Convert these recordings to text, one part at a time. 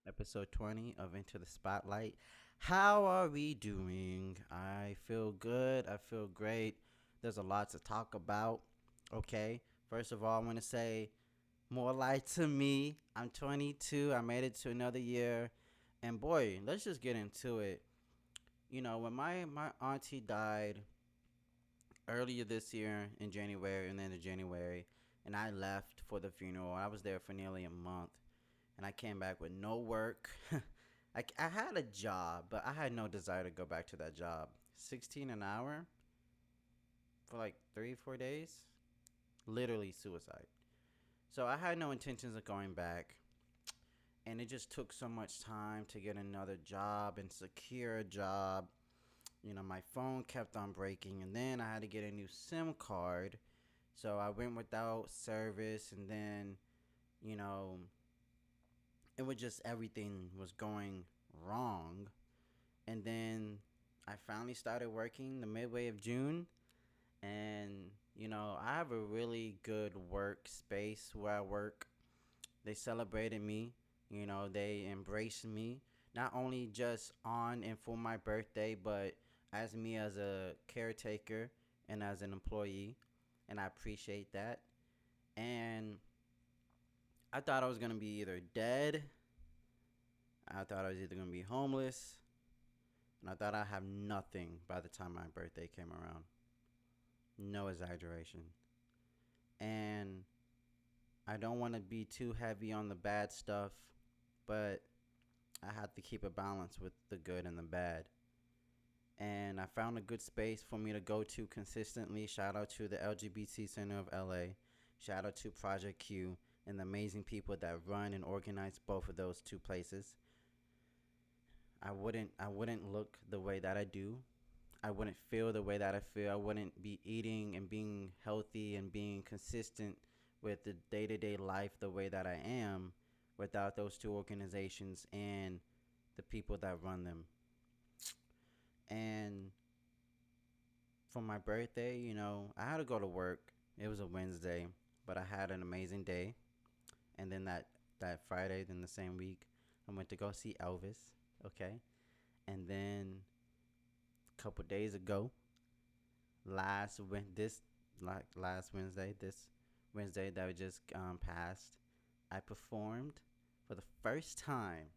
Episode 20 of Into the Spotlight. How are we doing? I feel good. I feel great. There's a lot to talk about. Okay. First of all, I want to say more light to me. I'm 22. I made it to another year. And boy, let's just get into it. When my auntie died earlier this year in January and then in January, and I left for the funeral, I was there for nearly a month and I came back with no work. I had a job, but I had no desire to go back to that job. 16 an hour for like 3 4 days, literally suicide. So I had no intentions of going back, and it just took so much time to get another job and secure a job. My phone kept on breaking, and then I had to get a new SIM card. So I went without service, and then, you know, it was just everything was going wrong. And then I finally started working the midway of June. And, I have a really good workspace where I work. They celebrated me, they embraced me, not only just on and for my birthday, but as me as a caretaker and as an employee. And I appreciate that. And I thought I was going to be either dead, I thought I was either going to be homeless, and I thought I'd have nothing by the time my birthday came around. No exaggeration. And I don't want to be too heavy on the bad stuff, but I have to keep a balance with the good and the bad. And I found a good space for me to go to consistently. Shout out to the LGBT Center of LA. Shout out to Project Q and the amazing people that run and organize both of those two places. I wouldn't look the way that I do. I wouldn't feel the way that I feel. I wouldn't be eating and being healthy and being consistent with the day-to-day life the way that I am without those two organizations and the people that run them. And for my birthday, I had to go to work. It was a Wednesday, but I had an amazing day. And then that Friday, then the same week, I went to go see Elvis. Okay. And then a couple days ago, last Wednesday, this Wednesday that we just passed, I performed for the first time.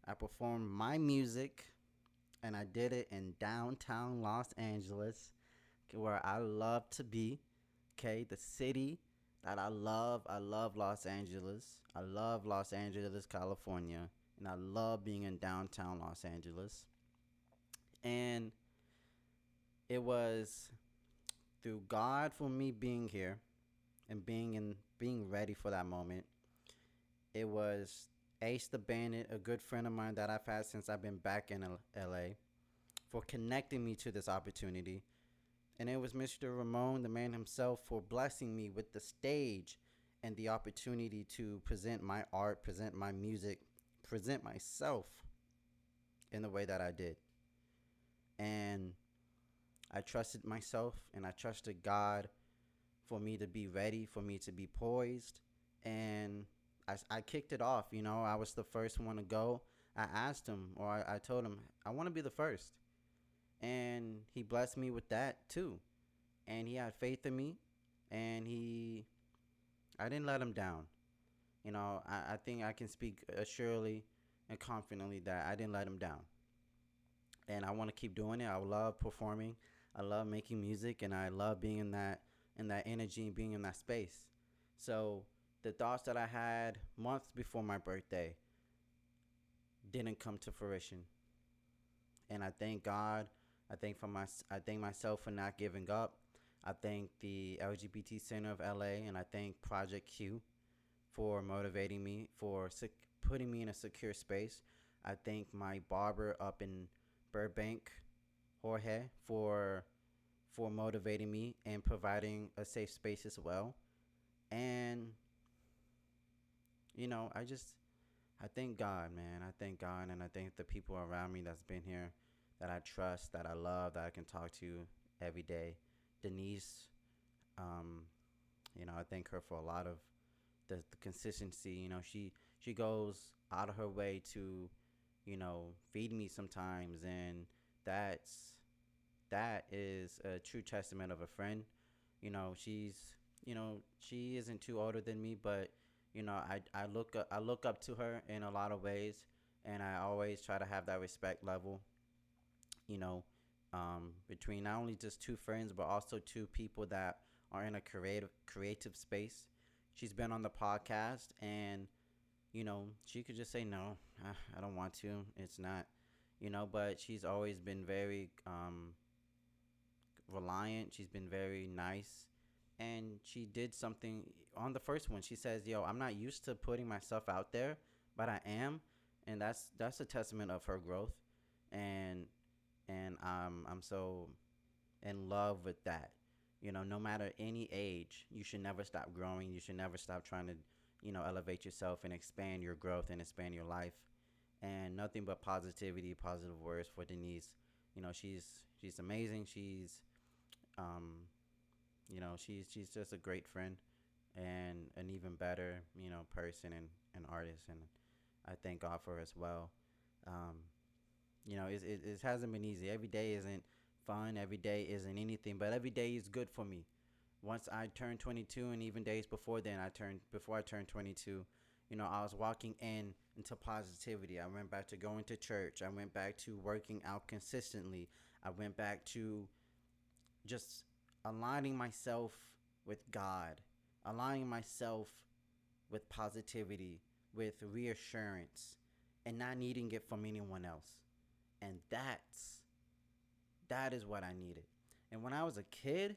I performed my music, and I did it in downtown Los Angeles, where I love to be. Okay, the city that I love. I love Los Angeles. I love Los Angeles, California, and I love being in downtown Los Angeles. And it was through God for me being here and being ready for that moment. It was Ace the Bandit, a good friend of mine that I've had since I've been back in LA, for connecting me to this opportunity. And it was Mr. Ramon, the man himself, for blessing me with the stage and the opportunity to present my art, present my music, present myself in the way that I did. And I trusted myself and I trusted God for me to be ready, for me to be poised. And I kicked it off. I was the first one to go. I asked him, or I told him, I want to be the first. And he blessed me with that too. And he had faith in me. And I didn't let him down. I think I can speak assuredly and confidently that I didn't let him down. And I want to keep doing it. I love performing. I love making music, and I love being in that energy and being in that space. So the thoughts that I had months before my birthday didn't come to fruition, and I thank God. I thank myself for not giving up. I thank the LGBT Center of LA, and I thank Project Q for motivating me, for putting me in a secure space. I thank my barber up in Burbank, Jorge, for motivating me and providing a safe space as well. And I just I thank God, man. I thank God, and I thank the people around me that's been here, that I trust, that I love, that I can talk to every day. Denise, I thank her for a lot of the consistency. She goes out of her way to feed me sometimes, and that's that is a true testament of a friend. She isn't too older than me, but I look up to her in a lot of ways, and I always try to have that respect level. You know, between not only just two friends, but also two people that are in a creative space. She's been on the podcast, and she could just say no. I don't want to. It's not. But she's always been very reliant. She's been very nice. And she did something on the first one. She says, "Yo, I'm not used to putting myself out there, but I am." And that's a testament of her growth. And I'm so in love with that. No matter any age, you should never stop growing. You should never stop trying to, elevate yourself and expand your growth and expand your life. And nothing but positivity, positive words for Denise. She's amazing. Um, she's just a great friend and an even better, person and artist. And I thank God for her as well. Um, it hasn't been easy. Every day isn't fun. Every day isn't anything, but every day is good for me. Once I turned 22, and even days before then, before I turned 22, I was walking into positivity. I went back to going to church. I went back to working out consistently. I went back to just aligning myself with God, aligning myself with positivity, with reassurance, and not needing it from anyone else. And that is what I needed. And when I was a kid,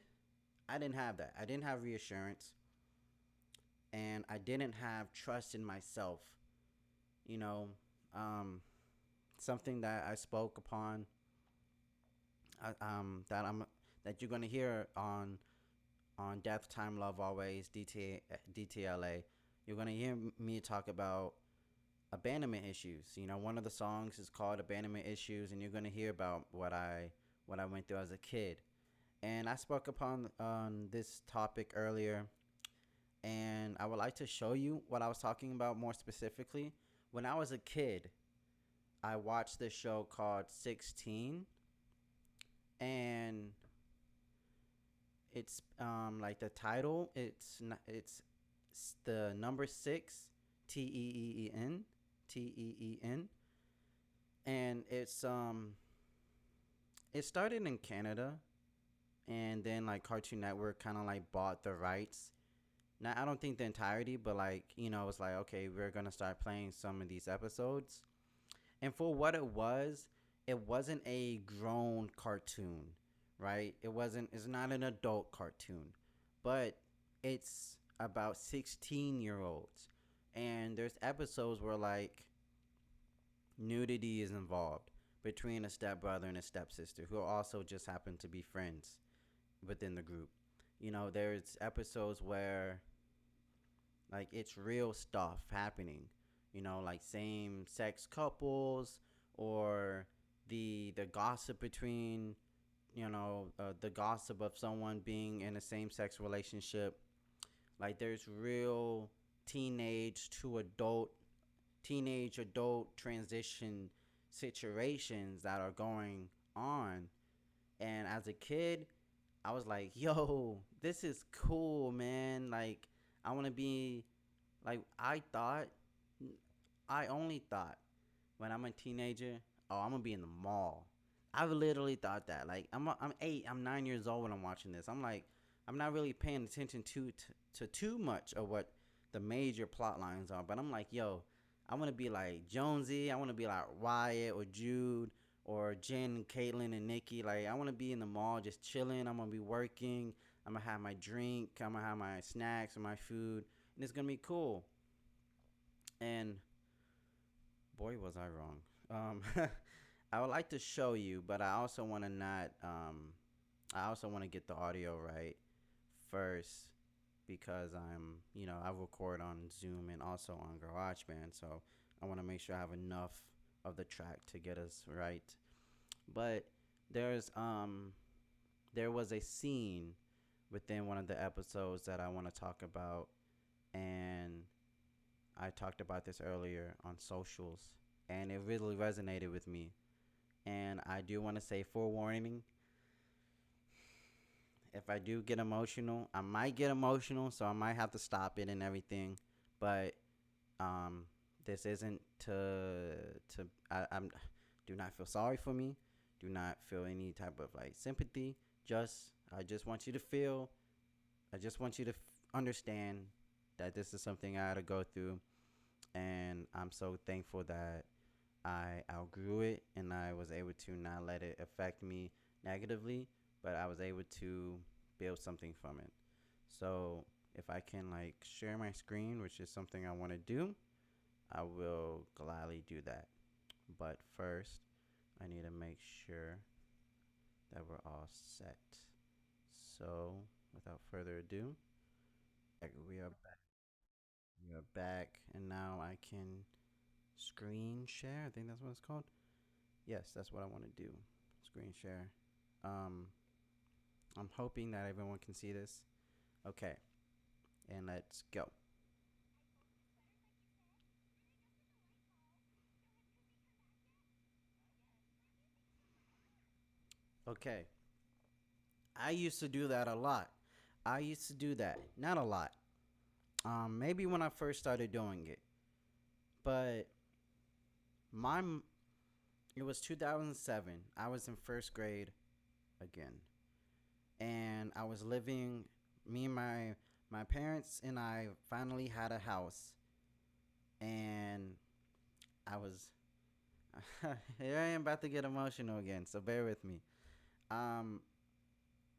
I didn't have that. I didn't have reassurance, and I didn't have trust in myself. You know, um, Something that I spoke upon, that that you're gonna hear on Death, Time, Love, Always, DTLA. You're gonna hear me talk about abandonment issues. One of the songs is called Abandonment Issues, and you're gonna hear about what I went through as a kid. And I spoke upon on this topic earlier, and I would like to show you what I was talking about more specifically. When I was a kid, I watched this show called 16, and it's like the title. It's the number six, Teen, and it started in Canada, and then like Cartoon Network kind of like bought the rights. Now I don't think the entirety, but like it's like, okay, we're gonna start playing some of these episodes. And for what it wasn't a grown cartoon, right? It's not an adult cartoon, but it's about 16-year-olds. And there's episodes where like nudity is involved between a stepbrother and a stepsister who also just happen to be friends within the group. There's episodes where like it's real stuff happening, like same sex couples, or the gossip between, the gossip of someone being in a same sex relationship. Like there's real teenage to adult, teenage adult transition situations that are going on. And as a kid, I was like, yo, this is cool, man. Like, I want to be, like, I only thought when I'm a teenager, oh, I'm going to be in the mall. I literally thought that. Like, I'm 8, I'm 9 years old when I'm watching this. I'm like, I'm not really paying attention to too much of what the major plot lines are. But I'm like, yo, I want to be like Jonesy. I want to be like Wyatt or Jude or Jen, Caitlin, and Nikki. Like, I want to be in the mall just chilling. I'm going to be working. I'm going to have my drink. I'm going to have my snacks and my food. And it's going to be cool. And boy, was I wrong. I would like to show you, but I also want to not. I also want to get the audio right first, because I record on Zoom and also on GarageBand, so I want to make sure I have enough of the track to get us right. But there was a scene within one of the episodes that I want to talk about, And I talked about this earlier on socials, and it really resonated with me. And I do want to say forewarning, if I do get emotional, I might get emotional, so I might have to stop it and everything. But um, this isn't to I'm do not feel sorry for me. Do not feel any type of like sympathy. Just I just want you to feel. I just want you to understand that this is something I had to go through, and I'm so thankful that I outgrew it and I was able to not let it affect me negatively, but I was able to build something from it. So if I can like share my screen, which is something I want to do, I will gladly do that. But first, I need to make sure that we're all set. So without further ado, we are back. We are back, and now I can screen share. I think that's what it's called. Yes, that's what I want to do. Screen share. Um, I'm hoping that everyone can see this. Okay, and let's go. Okay, I used to do that a lot. I used to do that, not a lot. Maybe when I first started doing it, but my it was 2007. I was in first grade again, and I was living. Me and my parents and I finally had a house, and I was here I am about to get emotional again, so bear with me. Um,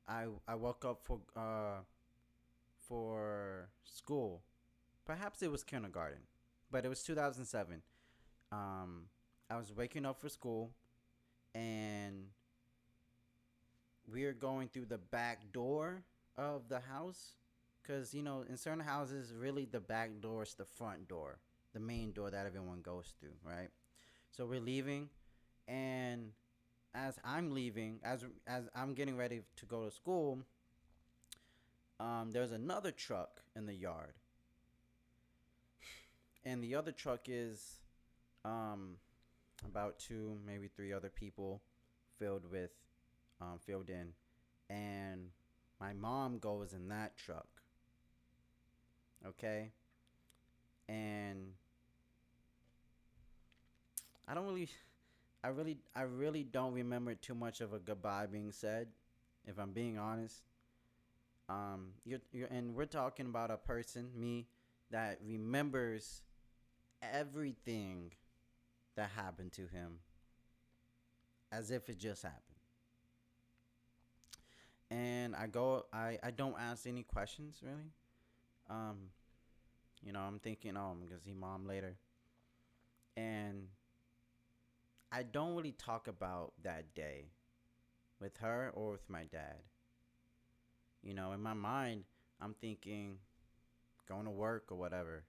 I woke up for school. Perhaps it was kindergarten, but it was 2007. Um, I was waking up for school, and we are going through the back door of the house, because in certain houses, really the back door is the front door, the main door that everyone goes through, right? So we're leaving, and as I'm leaving, as I'm getting ready to go to school, there's another truck in the yard, and the other truck is um, about two, maybe three other people filled with filled in, and my mom goes in that truck. Okay, and I don't really, I really don't remember too much of a goodbye being said, if I'm being honest. And we're talking about a person, me, that remembers everything that happened to him as if it just happened. And I don't ask any questions really. Um, I'm thinking, oh, I'm gonna see mom later, and I don't really talk about that day with her or with my dad. In my mind, I'm thinking going to work or whatever.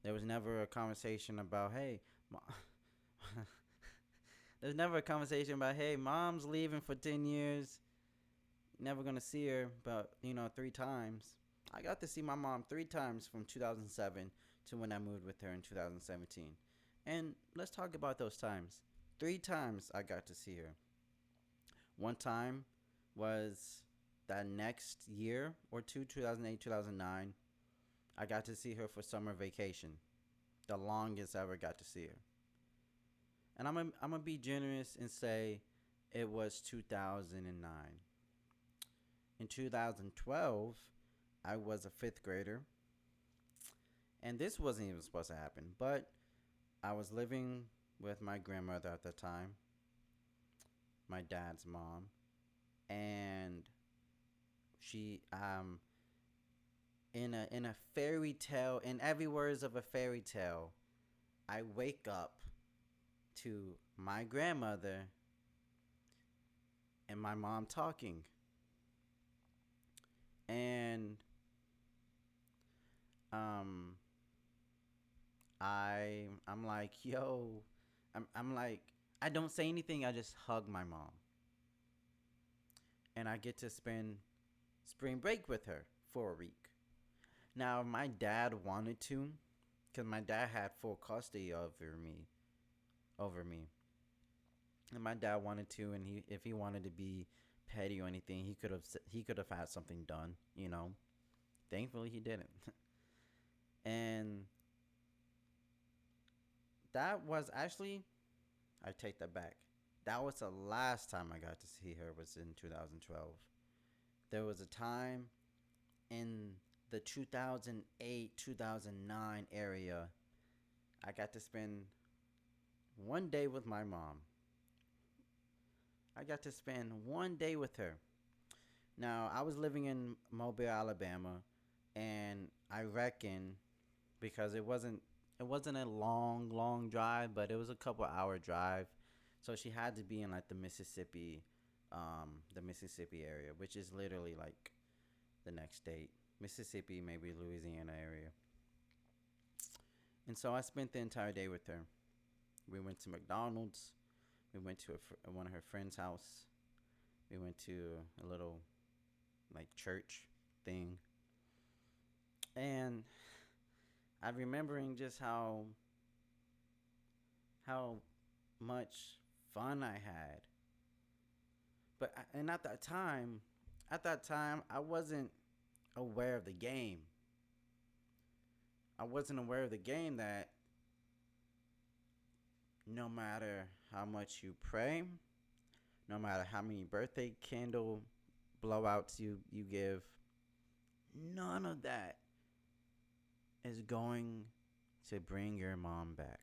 There was never a conversation about, hey, there's never a conversation about, hey, mom's leaving for 10 years. Never gonna see her, but 3 times. I got to see my mom 3 times from 2007 to when I moved with her in 2017. And let's talk about those times. 3 times I got to see her. One time was that next year or two, 2008, 2009. I got to see her for summer vacation, the longest I ever got to see her. And I'm gonna be generous and say it was 2009. In 2012, I was a fifth grader, and this wasn't even supposed to happen, but I was living with my grandmother at the time, my dad's mom, and she in a fairy tale, in every words of a fairy tale, I wake up to my grandmother and my mom talking. And um I'm like, yo, I'm like, I don't say anything, I just hug my mom. And I get to spend spring break with her for a week. Now, if my dad wanted to, because my dad had full custody over me, and my dad wanted to, and if he wanted to be petty or anything, he could have had something done, you know. Thankfully, he didn't, and that was actually, I take that back. That was the last time I got to see her was in 2012. There was a time in the 2008 2009 area I got to spend one day with my mom. I got to spend one day with her. Now, I was living in Mobile, Alabama, and I reckon because it wasn't a long drive, but it was a couple hour drive. So she had to be in like the Mississippi area, which is literally like the next state. Mississippi, maybe Louisiana area. And so I spent the entire day with her. We went to McDonald's. We went to one of her friend's house. We went to a little like church thing. And I'm remembering just how much fun I had. And at that time, I wasn't aware of the game. I wasn't aware of the game that no matter how much you pray, no matter how many birthday candle blowouts you give, none of that is going to bring your mom back.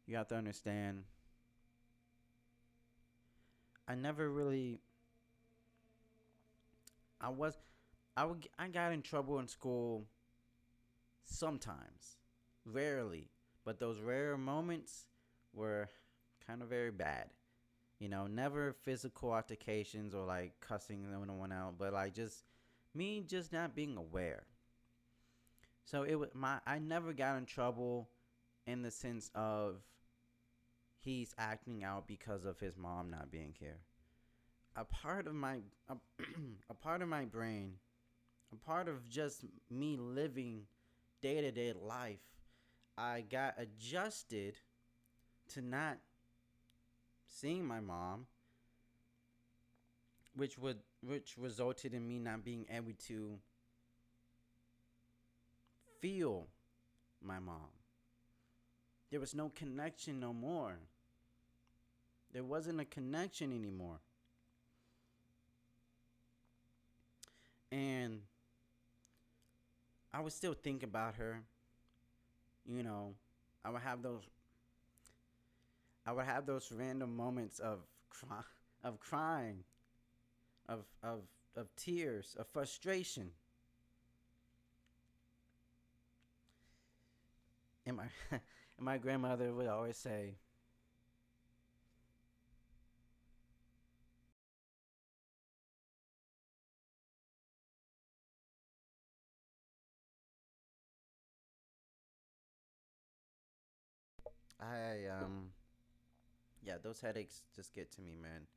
You have to understand, I never really I was I got in trouble in school sometimes, rarely, but those rare moments were kind of very bad. Never physical altercations or like cussing anyone out, but like just me just not being aware. So it was I never got in trouble in the sense of he's acting out because of his mom not being here. A part of my a, a part of my brain, a part of just me living day-to-day life, I got adjusted to not seeing my mom, which resulted in me not being able to feel my mom. There was no connection no more. There wasn't a connection anymore. And I would still think about her. You know, I would have those random moments of of crying, of tears, of frustration. And my and my grandmother would always say, I yeah, those headaches just get to me, man.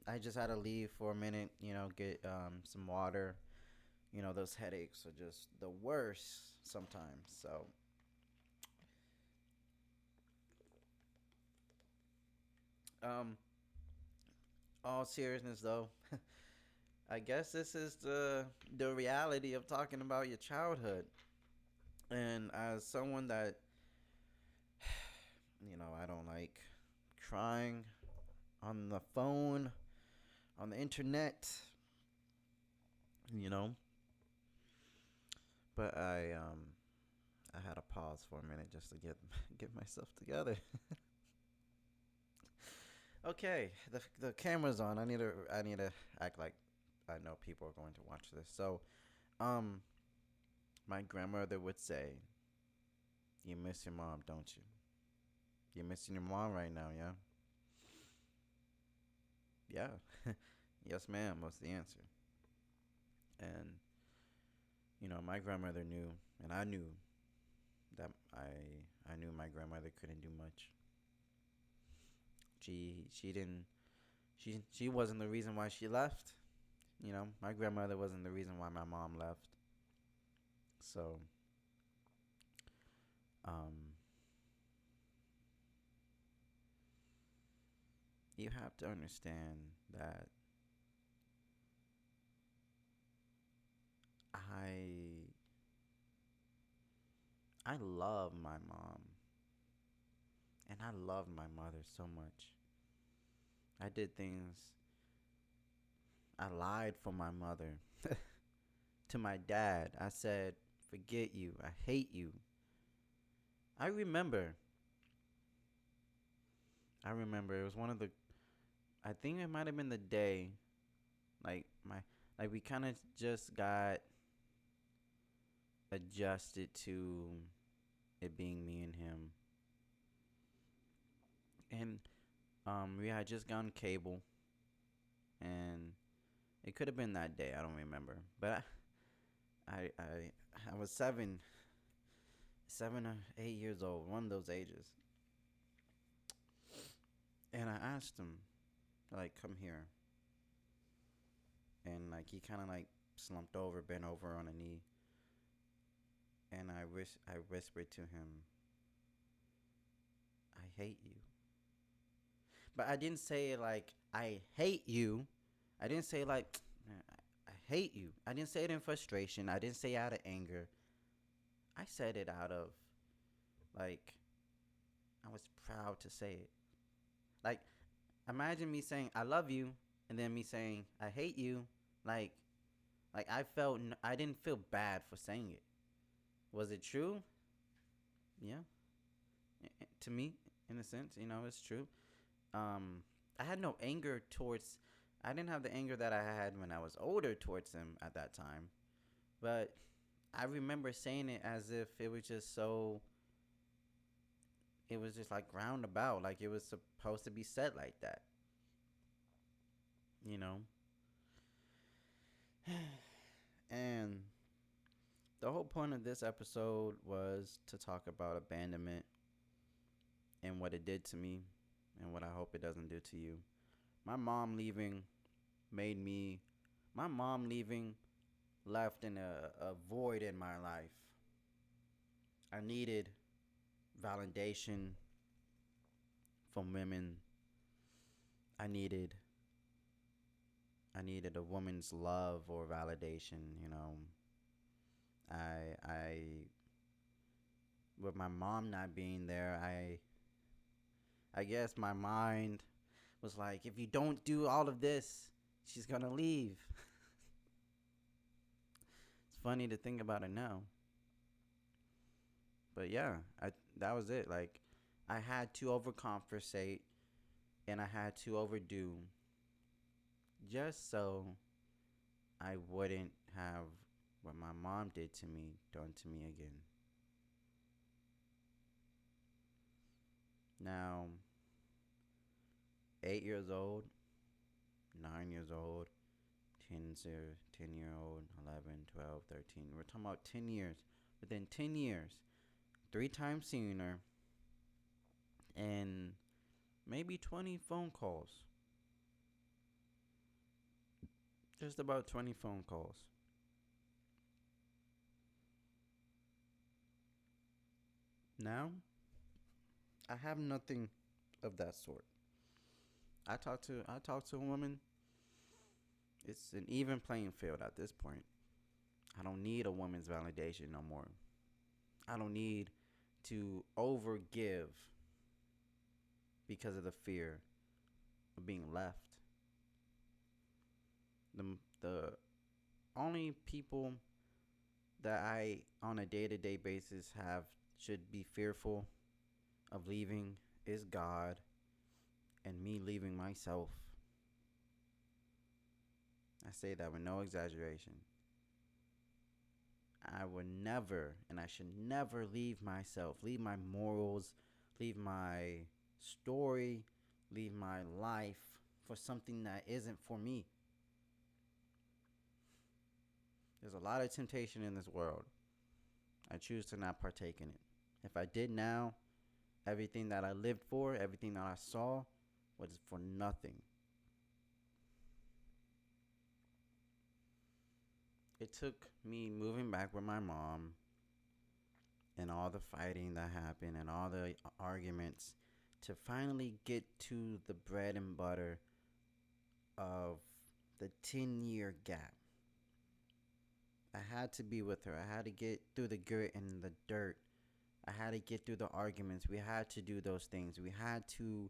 I just had to leave for a minute, get some water. Those headaches are just the worst sometimes. So, um, all seriousness though, I guess this is the reality of talking about your childhood. And as someone that, I don't like crying on the phone, on the internet, you know, but I had to pause for a minute just to get myself together. Okay, the camera's on. I need to act like I know people are going to watch this. So, um, my grandmother would say, "You miss your mom, don't you? You're missing your mom right now, yeah." Yeah. Yes, ma'am, was the answer. And my grandmother knew, and I knew that I knew my grandmother couldn't do much. She didn't. She wasn't the reason why she left. My grandmother wasn't the reason why my mom left. So, um, you have to understand that I I love my mom and I love my mother so much. I did things. I lied for my mother. To my dad, I said, "Forget you. I hate you." I remember. I remember it was one of the. I think it might have been the day, like my, like we kind of just got adjusted to it being me and him, and we had just gotten cable, and it could have been that day. I don't remember, but I was 7 or 8 years old, one of those ages, and I asked him, like, come here, and like he kind of like slumped over, bent over on a knee, and I whispered to him, "I hate you." But I didn't say it like I hate you. I didn't say like I hate you. I didn't say it in frustration. I didn't say it out of anger. I said it out of like I was proud to say it. Like imagine me saying I love you and then me saying I hate you. Like I didn't feel bad for saying it. Was it true? Yeah. To me, in a sense, it's true. I had no anger towards. I didn't have the anger that I had when I was older towards him at that time, but I remember saying it as if it was just so. It was just like roundabout, like it was supposed to be said like that, you know. And the whole point of this episode was to talk about abandonment and what it did to me, and what I hope it doesn't do to you. My mom leaving made me. My mom leaving left in a void in my life. I needed validation from women. I needed I needed a woman's love or validation. I with my mom not being there, I guess my mind was like, if you don't do all of this, she's gonna leave. It's funny to think about it now. But yeah, that was it. Like I had to overcompensate and I had to overdo just so I wouldn't have what my mom did to me done to me again. Now, 8 years old, 9 years old, 10 year old, 11, 12, 13. We're talking about 10 years. Within 10 years, 3 times seeing her, and maybe 20 phone calls. Just about 20 phone calls. Now, I have nothing of that sort. I talk to a woman. It's an even playing field at this point. I don't need a woman's validation no more. I don't need to overgive because of the fear of being left. The only people that I on a day-to-day basis have should be fearful of leaving is God and me leaving myself. I say that with no exaggeration. I would never, and I should never leave myself, leave my morals, leave my story, leave my life for something that isn't for me. There's a lot of temptation in this world. I choose to not partake in it. If I did now, everything that I lived for, everything that I saw was for nothing. it took me moving back with my mom and all the fighting that happened and all the arguments to finally get to the bread and butter of the 10-year gap. I had to be with her. I had to get through the grit and the dirt. I had to get through the arguments. We had to do those things. We had to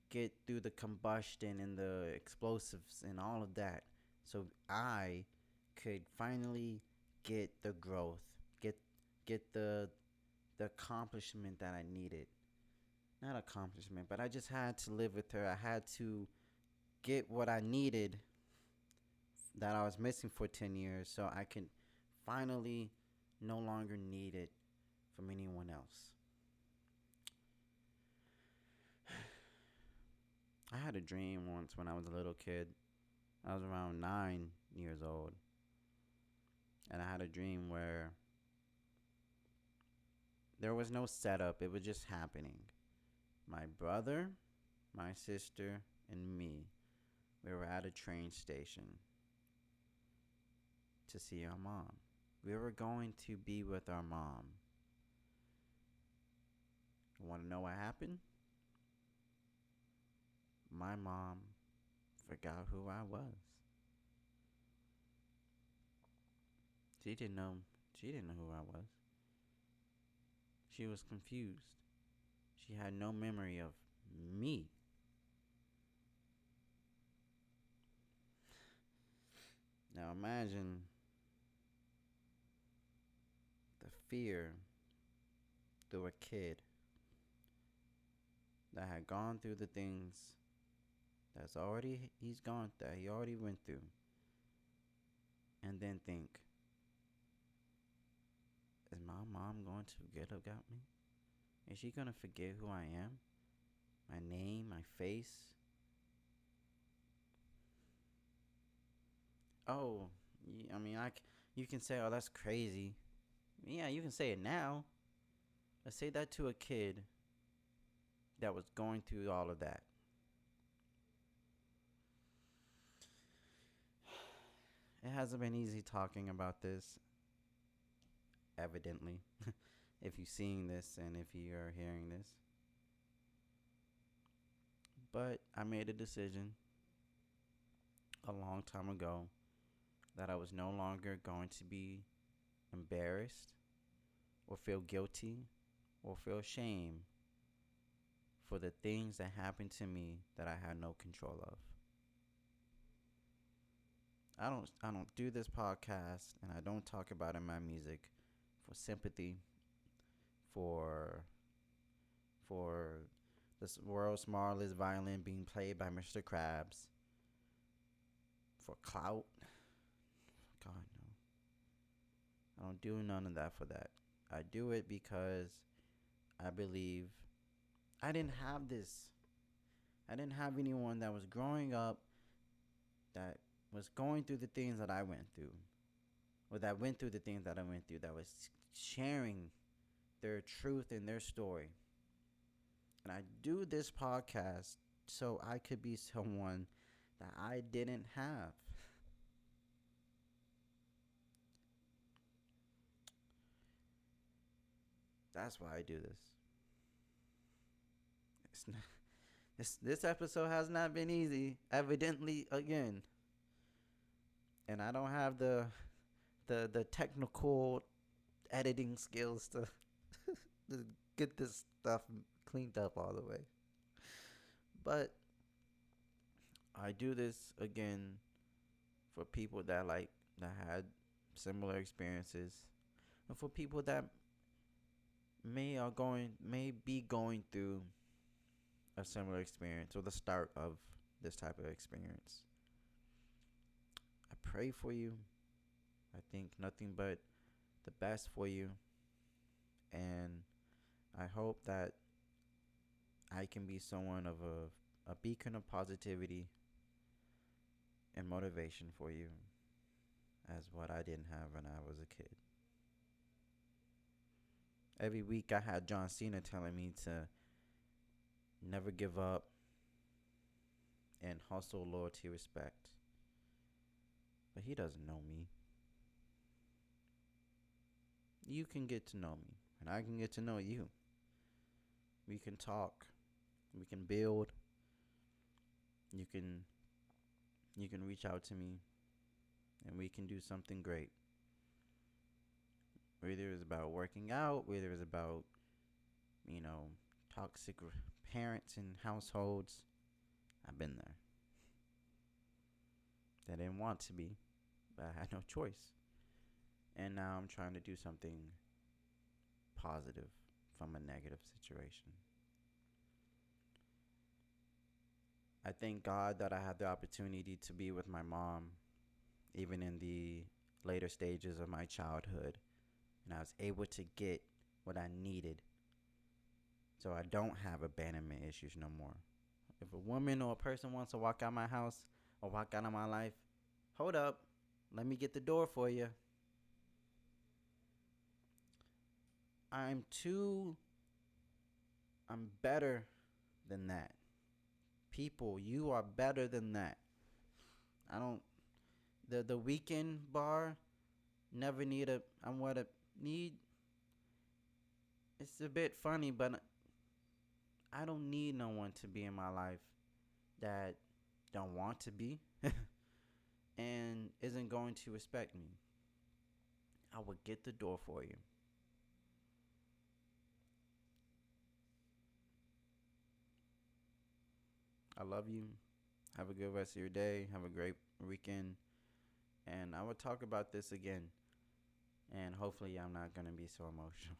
get through the combustion and the explosives and all of that. So I could finally get the growth, get get the accomplishment that I needed. Not accomplishment, but I just had to live with her. I had to get what I needed that I was missing for 10 years so I can finally no longer need it from anyone else. I had a dream once when I was a little kid. I was around 9 years old. And I had a dream where there was no setup, it was just happening. My brother, my sister, and me, we were at a train station to see our mom. We were going to be with our mom. You want to know what happened? My mom forgot who I was. She didn't know. She didn't know who I was. She was confused. She had no memory of me. Now imagine the fear through a kid that had gone through the things he's gone that he already went through, and then think, is my mom going to forget about me? Is she gonna forget who I am? My name, my face? Oh, I mean, you can say, oh, that's crazy. Yeah, you can say it now. Let's say that to a kid that was going through all of that. It hasn't been easy talking about this, evidently, if you're seeing this and if you are hearing this. But I made a decision a long time ago that I was no longer going to be embarrassed or feel guilty or feel shame for the things that happened to me that I had no control of. I don't do this podcast and I don't talk about in my music for sympathy, for for this world's smallest violin being played by Mr. Krabs, for clout. God no. I don't do none of that for that. I do it because I believe I didn't have this. I didn't have anyone that was growing up that was going through the things that I went through, or that went through the things that I went through, that was sharing their truth and their story. And I do this podcast so I could be someone that I didn't have. That's why I do this. It's not, this episode has not been easy, evidently again. And I don't have the technical editing skills to get this stuff cleaned up all the way. But I do this again for people that had similar experiences, and for people that may be going through a similar experience or the start of this type of experience. I pray for you. I think nothing but the best for you, and I hope that I can be someone of a beacon of positivity and motivation for you, as what I didn't have when I was a kid. Every week I had John Cena telling me to never give up and hustle, loyalty, respect. But he doesn't know me. you can get to know me and I can get to know you. We can talk, we can build. You can reach out to me and we can do something great. Whether it's about working out, whether it's about, you know, toxic parents in households, I've been there. They didn't want to be, but I had no choice. And now I'm trying to do something positive from a negative situation. I thank God that I had the opportunity to be with my mom, even in the later stages of my childhood, and I was able to get what I needed so I don't have abandonment issues no more. If a woman or a person wants to walk out my house or walk out of my life, hold up, let me get the door for you. I'm too, I'm better than that. People, you are better than that. I don't, the weekend bar, never need a, I'm what a need. It's a bit funny, but I don't need no one to be in my life that don't want to be and isn't going to respect me. I will get the door for you. I love you. Have a good rest of your day. Have a great weekend. And I will talk about this again. And hopefully, I'm not going to be so emotional.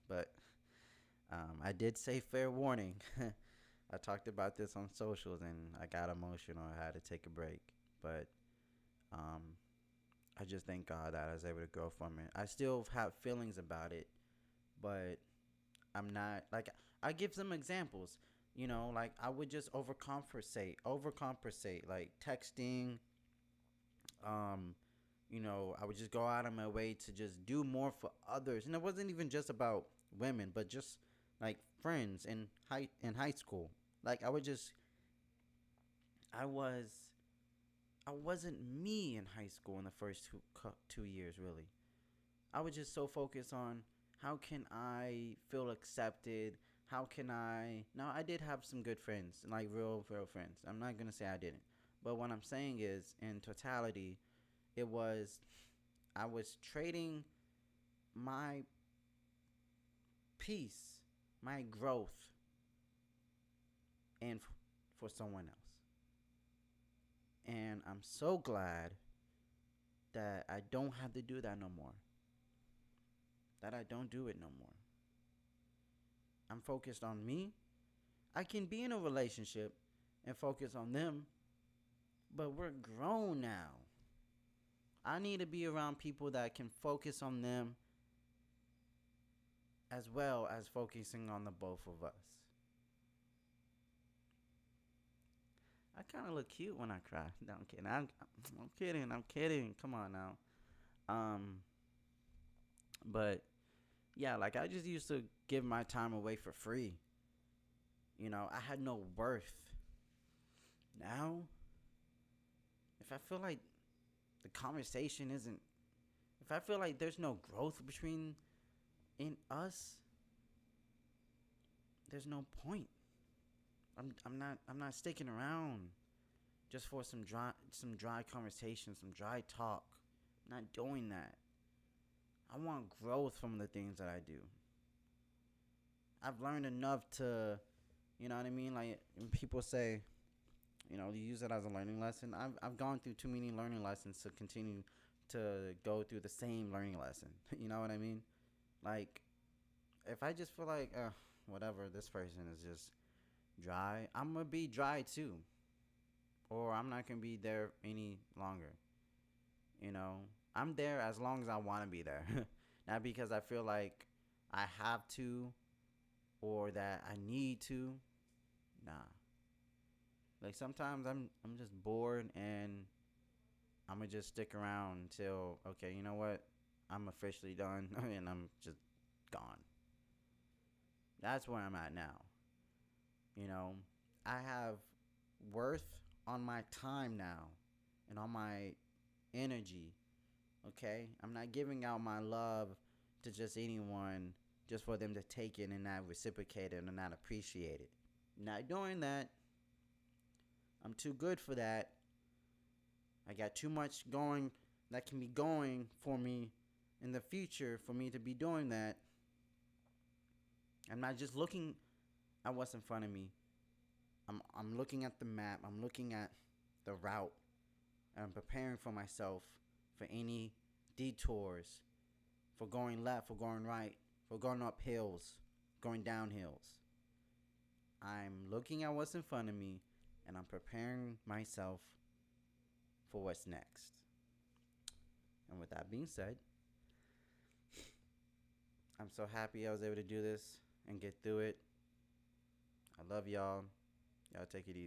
But I did say fair warning. I talked about this on socials and I got emotional. I had to take a break. But um, I just thank God that I was able to grow from it. I still have feelings about it, but I'm not like I give some examples. Like I would just overcompensate, like texting. Um, I would just go out of my way to just do more for others, and it wasn't even just about women, but just like friends in high school. Like I was I wasn't me in high school in the first 2 years really. I was just so focused on how can I feel accepted. How can I? Now I did have some good friends, like real friends. I'm not gonna say I didn't, but what I'm saying is, in totality, it was I was trading my peace, my growth, and for someone else. And I'm so glad that I don't have to do that no more. That I don't do it no more. I'm focused on me. I can be in a relationship and focus on them, but we're grown now. I need to be around people that can focus on them as well as focusing on the both of us. I kind of look cute when I cry. No, I'm kidding. I'm kidding. I'm kidding. Come on now. Um, but yeah, like I just used to give my time away for free. I had no worth. Now, if I feel like the conversation isn't, if I feel like there's no growth between in us, there's no point. I'm not sticking around just for some dry conversation, some dry talk. I'm not doing that. I want growth from the things that I do. I've learned enough to, you know what I mean? Like when people say, you use it as a learning lesson. I've gone through too many learning lessons to continue to go through the same learning lesson. You know what I mean? Like if I just feel like, whatever, this person is just dry, I'm gonna be dry too, or I'm not gonna be there any longer. You know, I'm there as long as I want to be there, not because I feel like I have to or that I need to. Nah. Like sometimes I'm just bored and I'm gonna just stick around until okay, you know what? I'm officially done and I'm just gone. That's where I'm at now. You know, I have worth on my time now and on my energy. Okay, I'm not giving out my love to just anyone just for them to take it and not reciprocate it and not appreciate it. Not doing that. I'm too good for that. I got too much going that can be going for me in the future for me to be doing that. I'm not just looking at what's in front of me. I'm looking at the map. I'm looking at the route. And I'm preparing for myself for any detours, for going left, for going right, for going up hills, going down hills. I'm looking at what's in front of me and I'm preparing myself for what's next. And with that being said, I'm so happy I was able to do this and get through it. I love y'all. Y'all take it easy.